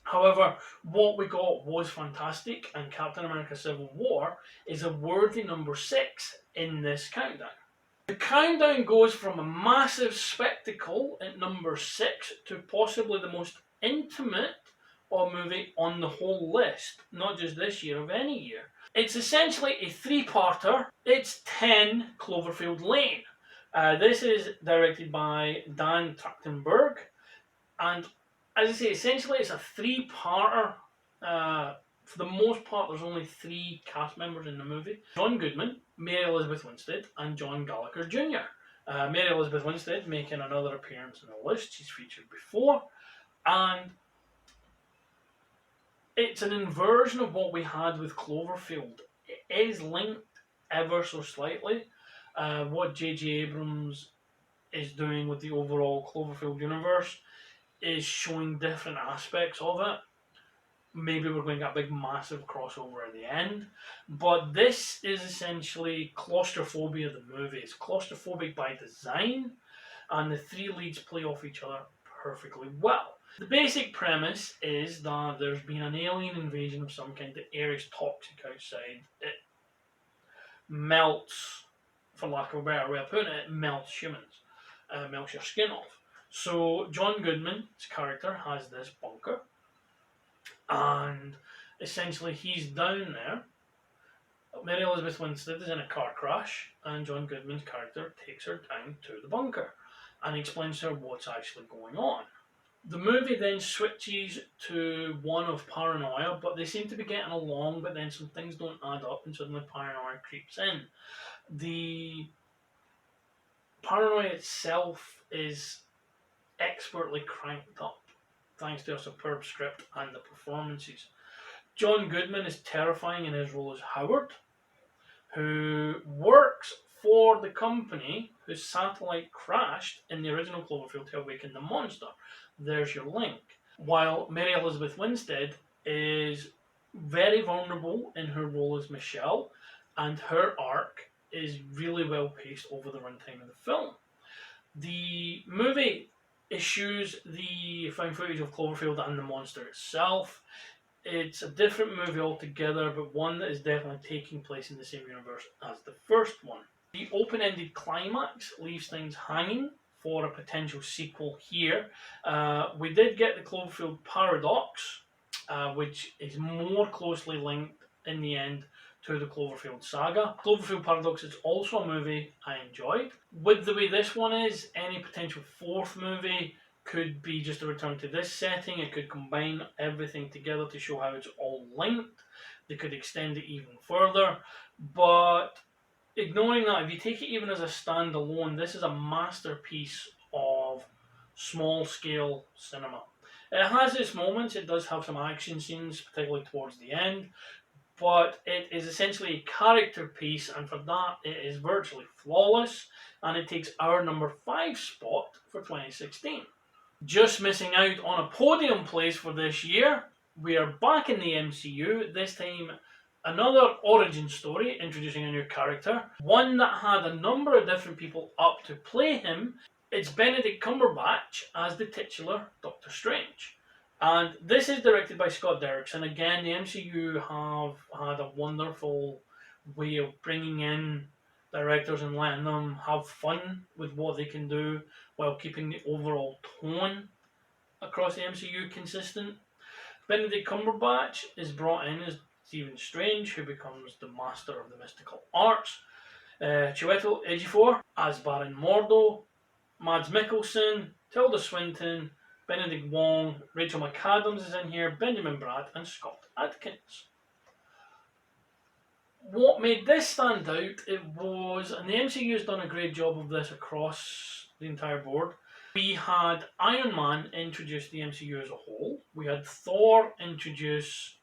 However, what we got was fantastic, and Captain America Civil War is a worthy number 6 in this countdown. The countdown goes from a massive spectacle at number 6 to possibly the most intimate movie on the whole list, not just this year, of any year. It's essentially a 3-parter. It's 10 Cloverfield Lane. This is directed by Dan Trachtenberg, and as I say, essentially it's a 3-parter. For the most part, there's only 3 cast members in the movie. John Goodman, Mary Elizabeth Winstead, and John Gallagher Jr. Mary Elizabeth Winstead making another appearance in the list. She's featured before. And it's an inversion of what we had with Cloverfield. It is linked ever so slightly. What J.J. Abrams is doing with the overall Cloverfield universe is showing different aspects of it. Maybe we're going to get a big massive crossover at the end, but this is essentially claustrophobia of the movie. It's claustrophobic by design, and the 3 leads play off each other perfectly well. The basic premise is that there's been an alien invasion of some kind. The air is toxic outside. It melts, for lack of a better way of putting it, it melts humans. Melts your skin off. So John Goodman's character has this bunker, and essentially he's down there. Mary Elizabeth Winstead is in a car crash, and John Goodman's character takes her down to the bunker and explains to her what's actually going on. The movie then switches to one of paranoia, but they seem to be getting along, but then some things don't add up and suddenly paranoia creeps in. The Paranoia itself is expertly cranked up thanks to a superb script and the performances. John Goodman is terrifying in his role as Howard, who works for the company whose satellite crashed in the original Cloverfield to awaken the monster. There's your link. While Mary Elizabeth Winstead is very vulnerable in her role as Michelle, and her arc is really well paced over the runtime of the film. The movie eschews the found footage of Cloverfield and the monster itself. It's a different movie altogether, but one that is definitely taking place in the same universe as the first one. The open-ended climax leaves things hanging for a potential sequel here. We did get the Cloverfield paradox, which is more closely linked in the end to the Cloverfield saga. Cloverfield Paradox is also a movie I enjoyed. With the way this one is, any potential fourth movie could be just a return to this setting. It could combine everything together to show how it's all linked. They could extend it even further. But ignoring that, if you take it even as a standalone, this is a masterpiece of small scale cinema. It has its moments, it does have some action scenes, particularly towards the end, but it is essentially a character piece, and for that it is virtually flawless, and it takes our number 5 spot for 2016. Just missing out on a podium place for this year, we are back in the MCU, this time another origin story introducing a new character, one that had a number of different people up to play him. It's Benedict Cumberbatch as the titular Doctor Strange. And this is directed by Scott Derrickson. Again, the MCU have had a wonderful way of bringing in directors and letting them have fun with what they can do while keeping the overall tone across the MCU consistent. Benedict Cumberbatch is brought in as Stephen Strange, who becomes the master of the mystical arts. Chiwetel Ejiofor as Baron Mordo. Mads Mikkelsen, Tilda Swinton, Benedict Wong, Rachel McAdams is in here, Benjamin Bratt, and Scott Adkins. What made this stand out, it was, and the MCU has done a great job of this across the entire board, we had Iron Man introduce the MCU as a whole, we had Thor introduce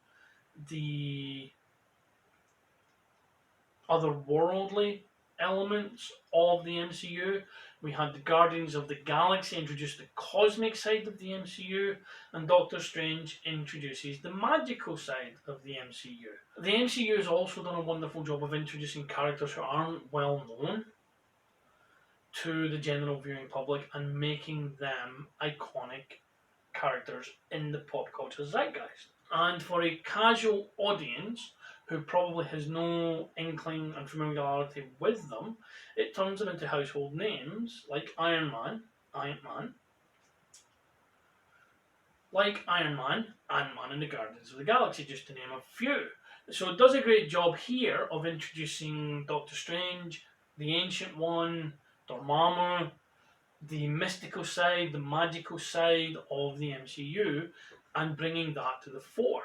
the otherworldly elements of the MCU. We had the Guardians of the Galaxy introduce the cosmic side of the MCU, and Doctor Strange introduces the magical side of the MCU. The MCU has also done a wonderful job of introducing characters who aren't well known to the general viewing public and making them iconic characters in the pop culture zeitgeist. And for a casual audience who probably has no inkling and familiarity with them, it turns them into household names like Iron Man, Ant-Man, Ant-Man and the Guardians of the Galaxy, just to name a few. So it does a great job here of introducing Doctor Strange, the Ancient One, Dormammu, the mystical side, the magical side of the MCU, and bringing that to the fore.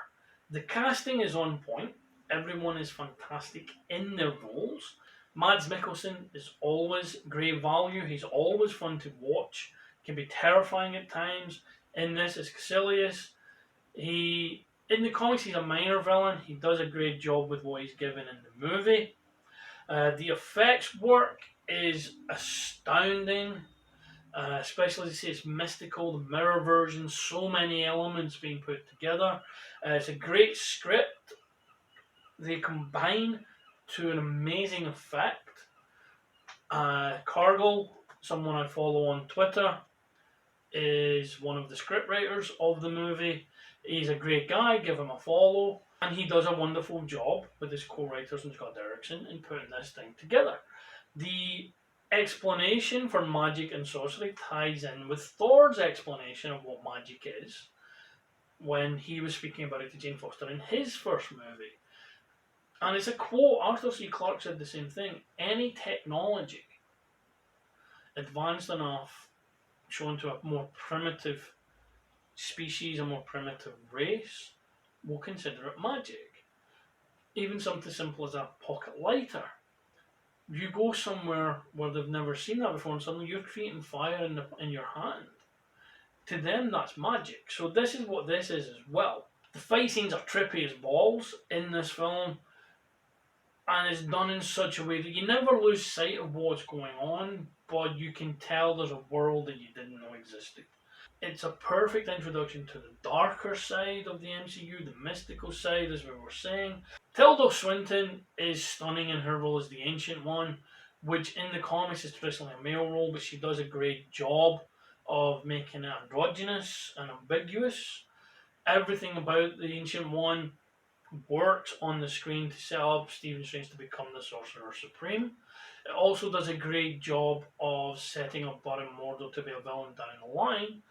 The casting is on point. Everyone is fantastic in their roles. Mads Mikkelsen is always great value. He's always fun to watch. Can be terrifying at times. In this is Caecilius. In the comics, he's a minor villain. He does a great job with what he's given in the movie. The effects work is astounding. Especially as I say, it's mystical, the mirror version, so many elements being put together. It's a great script. They combine to an amazing effect. Cargill, someone I follow on Twitter, is one of the scriptwriters of the movie. He's a great guy, give him a follow. And he does a wonderful job with his co-writers and Scott Derrickson in putting this thing together. The explanation for magic and sorcery ties in with Thor's explanation of what magic is when he was speaking about it to Jane Foster in his first movie. And it's a quote, Arthur C. Clarke said the same thing, any technology advanced enough, shown to a more primitive species, a more primitive race, will consider it magic. Even something simple as a pocket lighter You go somewhere where they've never seen that before, and suddenly you're creating fire in your hand. To them, that's magic. So this is what this is as well. The fight scenes are trippy as balls in this film, and it's done in such a way that you never lose sight of what's going on, but you can tell there's a world that you didn't know existed. It's a perfect introduction to the darker side of the MCU, the mystical side, as we were saying. Tilda Swinton is stunning in her role as the Ancient One, which in the comics is traditionally a male role, but she does a great job of making it androgynous and ambiguous. Everything about the Ancient One works on the screen to set up Stephen Strange to become the Sorcerer Supreme. It also does a great job of setting up Baron Mordo to be a villain down the line.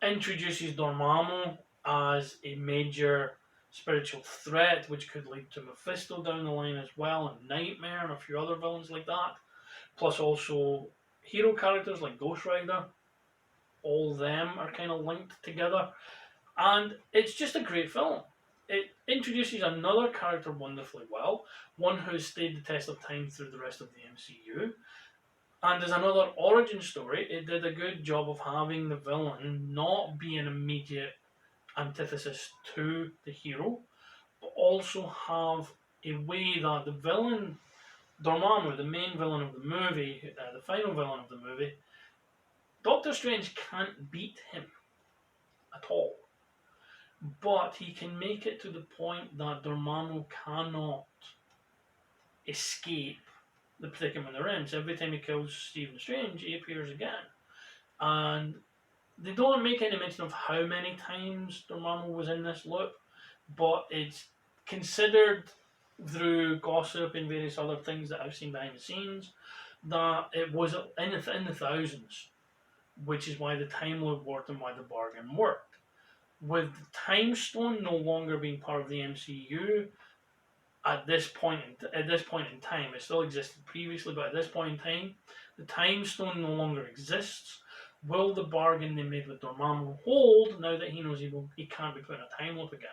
Introduces Dormammu as a major spiritual threat, which could lead to Mephisto down the line as well, and Nightmare and a few other villains like that. Plus also hero characters like Ghost Rider. All them are kind of linked together. And it's just a great film. It introduces another character wonderfully well, one who has stayed the test of time through the rest of the MCU. And as another origin story, it did a good job of having the villain not be an immediate antithesis to the hero, but also have a way that the villain, Dormammu, the main villain of the movie, the final villain of the movie, Doctor Strange can't beat him at all. But he can make it to the point that Dormammu cannot escape the predicament they're in. So every time he kills Stephen Strange, he appears again. And they don't make any mention of how many times Dormammu was in this loop, but it's considered through gossip and various other things that I've seen behind the scenes that it was in the thousands, which is why the time loop worked and why the bargain worked. With the Time Stone no longer being part of the MCU at this point in time, it still existed previously, but at this point in time, the Time Stone no longer exists. Will the bargain they made with Dormammu hold now that he knows he can't be put in a time loop again?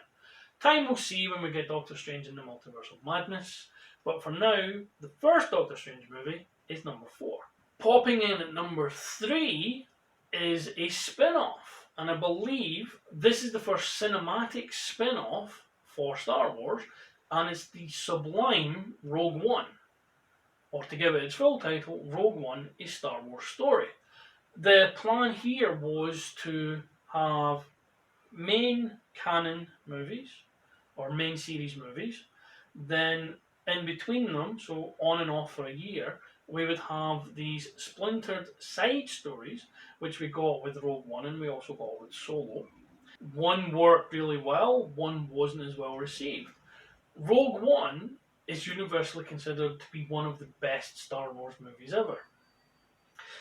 Time will see when we get Doctor Strange in the Multiverse of Madness. But for now, the first Doctor Strange movie is number 4. Popping in at number 3 is a spin-off. And I believe this is the first cinematic spin-off for Star Wars, and it's the sublime Rogue One. Or to give it its full title, Rogue One: A Star Wars Story. The plan here was to have main canon movies, or main series movies, then in between them, so on and off for a year, we would have these splintered side stories, which we got with Rogue One and we also got with Solo. One worked really well, one wasn't as well received. Rogue One is universally considered to be one of the best Star Wars movies ever.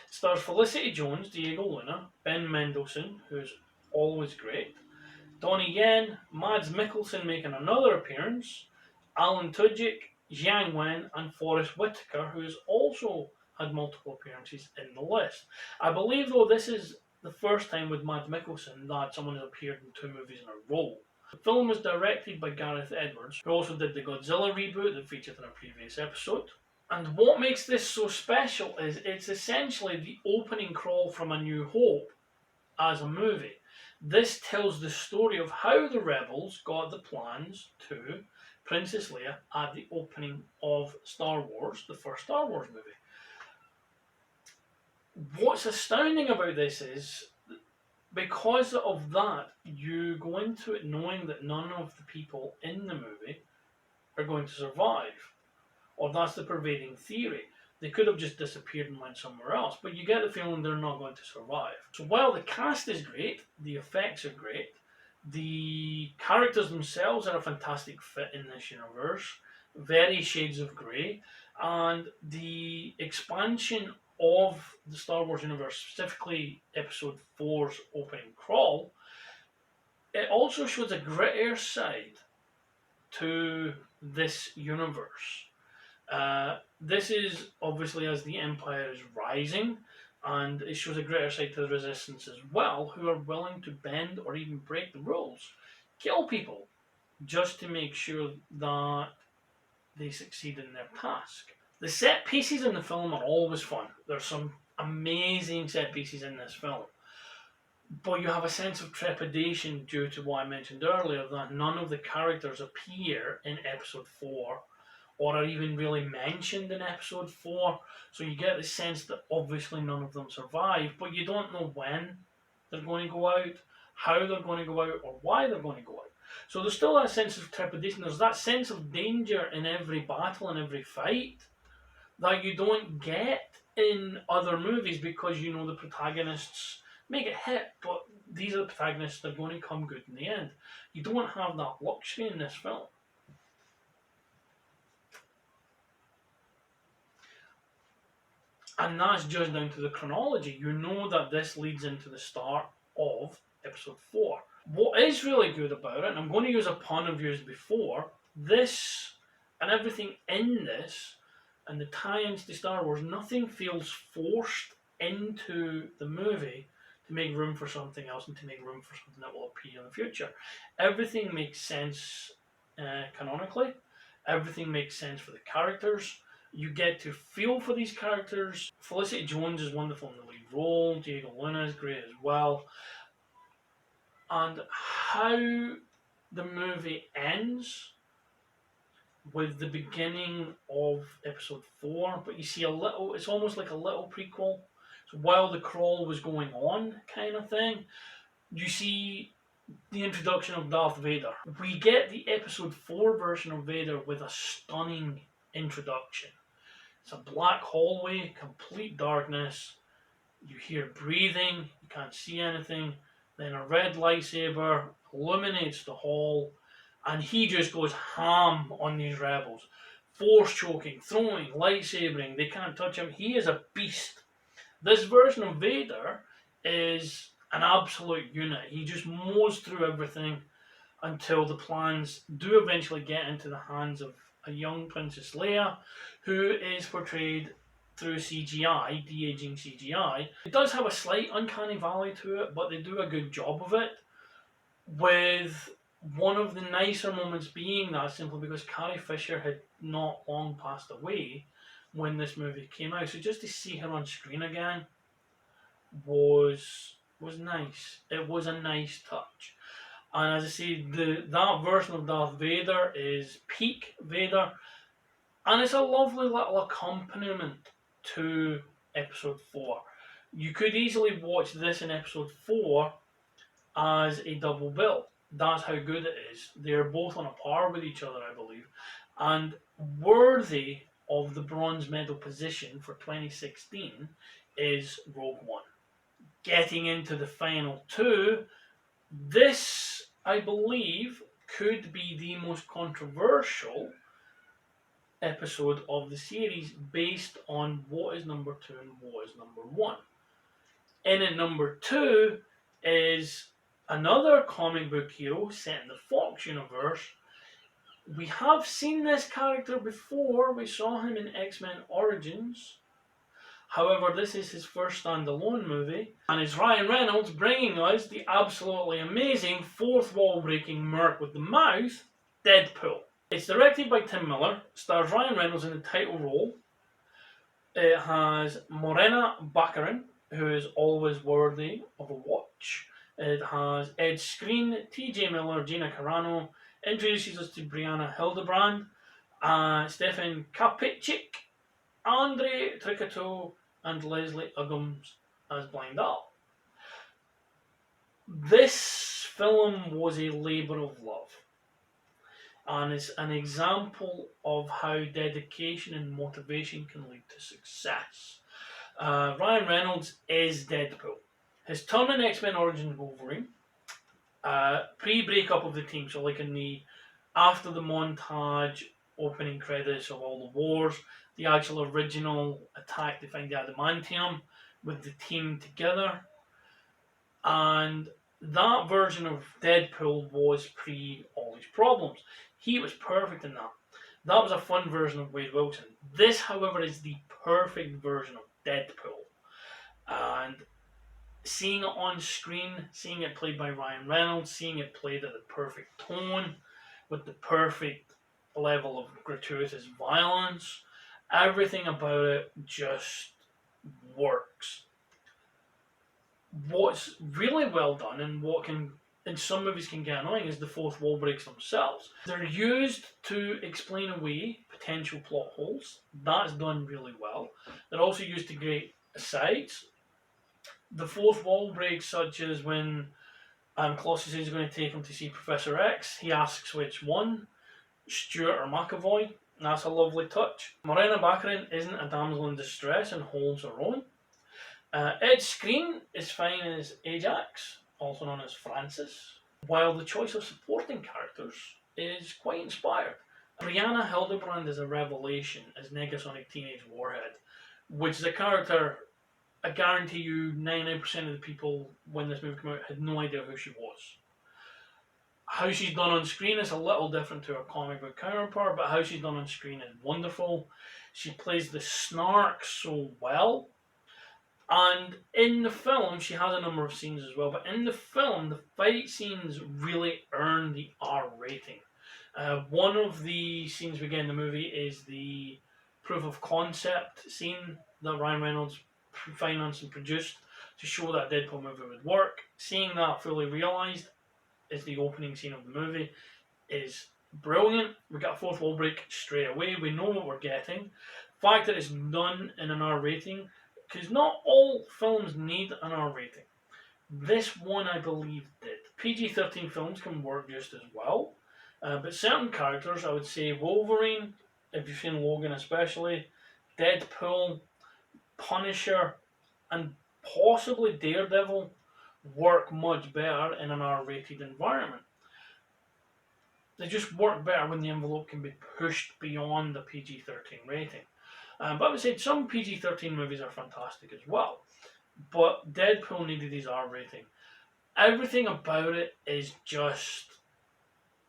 It stars Felicity Jones, Diego Luna, Ben Mendelsohn, who's always great, Donnie Yen, Mads Mikkelsen making another appearance, Alan Tudyk, Jiang Wen, and Forrest Whitaker, who has also had multiple appearances in the list. I believe, though, this is the first time with Mads Mikkelsen that someone has appeared in 2 movies in a row. The film was directed by Gareth Edwards, who also did the Godzilla reboot that featured in a previous episode. And what makes this so special is it's essentially the opening crawl from A New Hope as a movie. This tells the story of how the rebels got the plans to Princess Leia at the opening of Star Wars, the first Star Wars movie. What's astounding about this is, because of that, you go into it knowing that none of the people in the movie are going to survive. Or that's the pervading theory. They could have just disappeared and went somewhere else, but you get the feeling they're not going to survive. So while the cast is great, the effects are great, the characters themselves are a fantastic fit in this universe, very shades of grey, and the expansion of the Star Wars universe, specifically Episode 4's opening crawl, it also shows a grittier side to this universe. This is obviously as the Empire is rising, and it shows a greater side to the Resistance as well, who are willing to bend or even break the rules, kill people, just to make sure that they succeed in their task. The set pieces in the film are always fun. There's some amazing set pieces in this film. But you have a sense of trepidation due to what I mentioned earlier, that none of the characters appear in episode 4 or are even really mentioned in episode 4. So you get the sense that obviously none of them survive, but you don't know when they're going to go out, how they're going to go out, or why they're going to go out. So there's still that sense of trepidation. There's that sense of danger in every battle and every fight that you don't get in other movies, because you know the protagonists may get hit, but these are the protagonists that are going to come good in the end. You don't have that luxury in this film. And that's just down to the chronology. You know that this leads into the start of episode 4. What is really good about it, and I'm going to use a pun I've used before, this and everything in this and the tie-ins to Star Wars, nothing feels forced into the movie to make room for something else and to make room for something that will appear in the future. Everything makes sense canonically. Everything makes sense for the characters. You get to feel for these characters. Felicity Jones is wonderful in the lead role. Diego Luna is great as well. And how the movie ends with the beginning of episode 4, but you see a little, it's almost like a little prequel. So while the crawl was going on, kind of thing, you see the introduction of Darth Vader. We get the episode 4 version of Vader with a stunning introduction. It's a black hallway, complete darkness. You hear breathing, you can't see anything. Then a red lightsaber illuminates the hall, and he just goes ham on these rebels. Force choking, throwing, lightsabering, they can't touch him. He is a beast. This version of Vader is an absolute unit. He just mows through everything until the plans do eventually get into the hands of a young Princess Leia, who is portrayed through CGI, de-aging CGI. It does have a slight uncanny valley to it, but they do a good job of it, with one of the nicer moments being that simply because Carrie Fisher had not long passed away when this movie came out. So just to see her on screen again was nice. It was a nice touch. And as I say, that version of Darth Vader is peak Vader, and it's a lovely little accompaniment to episode 4. You could easily watch this in episode 4 as a double bill. That's how good it is. They're both on a par with each other, I believe, and worthy of the bronze medal position for 2016 is Rogue One. Getting into the final 2, this, I believe, could be the most controversial episode of the series based on what is number 2 and what is number 1. In at number 2 is another comic book hero set in the Fox universe. We have seen this character before. We saw him in X-Men Origins. However, this is his first standalone movie, and it's Ryan Reynolds bringing us the absolutely amazing fourth wall breaking Merc with the mouth, Deadpool. It's directed by Tim Miller, stars Ryan Reynolds in the title role. It has Morena Baccarin, who is always worthy of a watch. It has Ed Skrein, TJ Miller, Gina Carano, introduces us to Brianna Hildebrand, Stefan Kapitschik, Andre Tricato, and Leslie Uggams as Blind Al. This film was a labour of love, and it's an example of how dedication and motivation can lead to success. Ryan Reynolds is Deadpool. His turn in X-Men Origins Wolverine, pre-breakup of the team, so like in the after the montage opening credits of all the wars, the actual original attack to find the adamantium with the team together, and that version of Deadpool was pre all these problems. He was perfect in that. That was a fun version of Wade Wilson. This, however, is the perfect version of Deadpool, and seeing it on screen, seeing it played by Ryan Reynolds, seeing it played at the perfect tone, with the perfect level of gratuitous violence, Everything about it just works. What's really well done, and what can in some movies can get annoying, is the fourth wall breaks themselves. They're used to explain away potential plot holes. That's done really well. They're also used to create asides. The fourth wall breaks, such as when Colossus is going to take him to see Professor X. He asks which one, Stewart or McAvoy. That's a lovely touch. Morena Baccarin isn't a damsel in distress and holds her own. Ed Skrein is fine as Ajax, also known as Francis, while the choice of supporting characters is quite inspired. Brianna Hildebrand is a revelation as Negasonic Teenage Warhead, which is a character I guarantee you 99% of the people when this movie came out had no idea who she was. How she's done on screen is a little different to her comic book counterpart, but how she's done on screen is wonderful. She plays the snark so well. And in the film, she has a number of scenes as well, but in the film, the fight scenes really earn the R rating. One of the scenes we get in the movie is the proof of concept scene that Ryan Reynolds financed and produced to show that a Deadpool movie would work. Seeing that fully realised is the opening scene of the movie is brilliant. We got a fourth wall break straight away. We know what we're getting. The fact that it's done in an R rating, because not all films need an R rating. This one, I believe, did. PG-13 films can work just as well, but certain characters, I would say Wolverine, if you've seen Logan especially, Deadpool, Punisher, and possibly Daredevil work much better in an R-rated environment. They just work better when the envelope can be pushed beyond the PG-13 rating. But I would say some PG-13 movies are fantastic as well. But Deadpool needed his R rating. Everything about it is just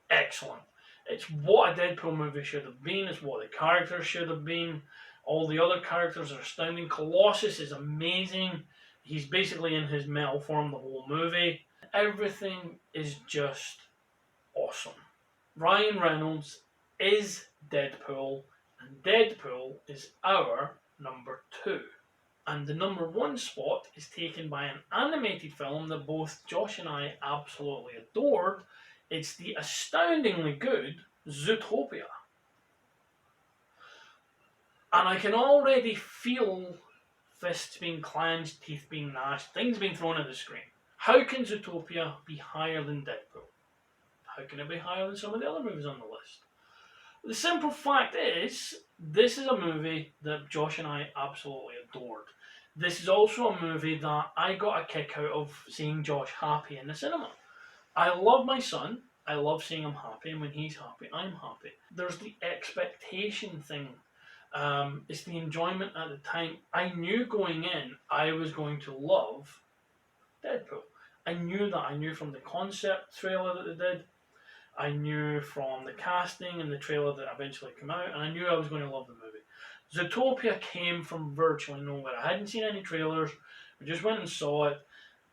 excellent. It's what a Deadpool movie should have been. It's what the characters should have been. All the other characters are astounding. Colossus is amazing. He's basically in his metal form the whole movie. Everything is just awesome. Ryan Reynolds is Deadpool, and Deadpool is our number 2. And the number 1 spot is taken by an animated film that both Josh and I absolutely adored. It's the astoundingly good Zootopia. And I can already feel fists being clenched, teeth being gnashed, things being thrown at the screen. How can Zootopia be higher than Deadpool? How can it be higher than some of the other movies on the list? The simple fact is, this is a movie that Josh and I absolutely adored. This is also a movie that I got a kick out of seeing Josh happy in the cinema. I love my son. I love seeing him happy, and when he's happy, I'm happy. There's the expectation thing. It's the enjoyment at the time. I knew going in I was going to love Deadpool. I knew that. I knew from the concept trailer that they did. I knew from the casting and the trailer that eventually came out, and I knew I was going to love the movie. Zootopia came from virtually nowhere. I hadn't seen any trailers. I just went and saw it,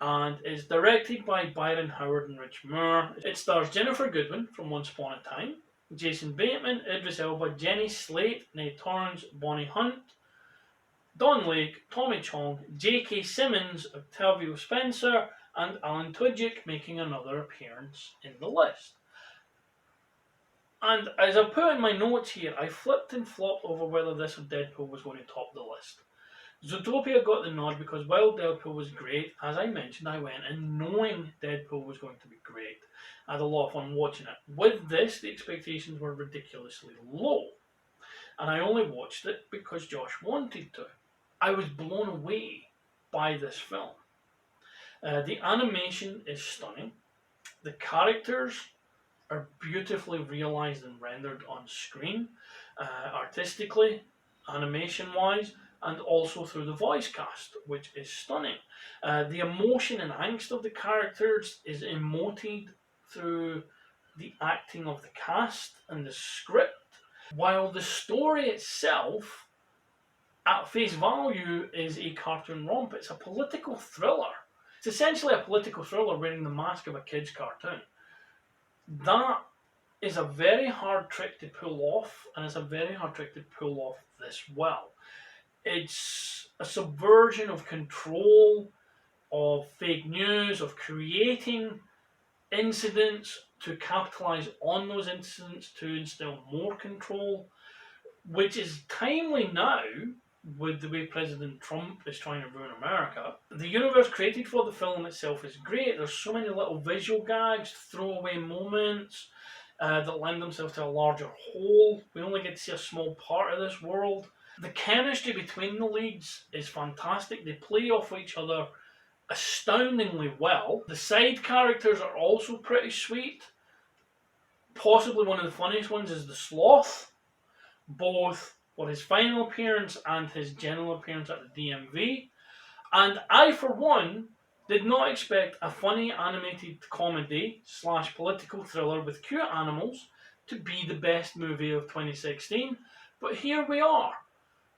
and it's directed by Byron Howard and Rich Moore. It stars Jennifer Goodwin from Once Upon a Time, Jason Bateman, Idris Elba, Jenny Slate, Nate Torrance, Bonnie Hunt, Don Lake, Tommy Chong, J.K. Simmons, Octavio Spencer, and Alan Tudyk making another appearance in the list. And as I put in my notes here, I flipped and flopped over whether this or Deadpool was going to top the list. Zootopia got the nod because while Deadpool was great, as I mentioned, I went in knowing Deadpool was going to be great. I had a lot of fun watching it. With this, the expectations were ridiculously low. And I only watched it because Josh wanted to. I was blown away by this film. The animation is stunning. The characters are beautifully realised and rendered on screen, artistically, animation-wise, and also through the voice cast, which is stunning. The emotion and angst of the characters is emoted through the acting of the cast and the script, while the story itself, at face value, is a cartoon romp. It's a political thriller. It's essentially a political thriller wearing the mask of a kid's cartoon. That is a very hard trick to pull off, and it's a very hard trick to pull off this well. It's a subversion of control, of fake news, of creating incidents to capitalize on those incidents to instill more control, which is timely now with the way President Trump is trying to ruin America. The universe created for the film itself is great. There's so many little visual gags, throwaway moments that lend themselves to a larger whole. We only get to see a small part of this world. The chemistry between the leads is fantastic. They play off each other astoundingly well. The side characters are also pretty sweet. Possibly one of the funniest ones is the Sloth, both for his final appearance and his general appearance at the DMV. And I, for one, did not expect a funny animated comedy / political thriller with cute animals to be the best movie of 2016. But here we are.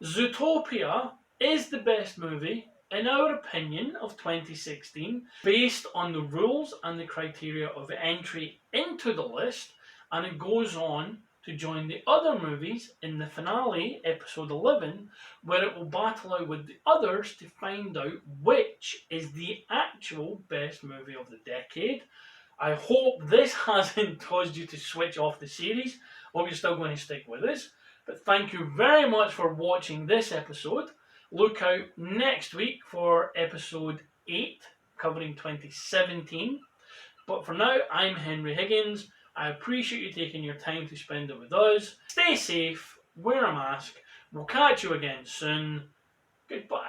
Zootopia is the best movie, in our opinion, of 2016, based on the rules and the criteria of entry into the list, and it goes on to join the other movies in the finale, episode 11, where it will battle out with the others to find out which is the actual best movie of the decade. I hope this hasn't caused you to switch off the series. I hope you're still going to stick with us. But thank you very much for watching this episode. Look out next week for episode 8, covering 2017. But for now, I'm Henry Higgins. I appreciate you taking your time to spend it with us. Stay safe, wear a mask. We'll catch you again soon. Goodbye.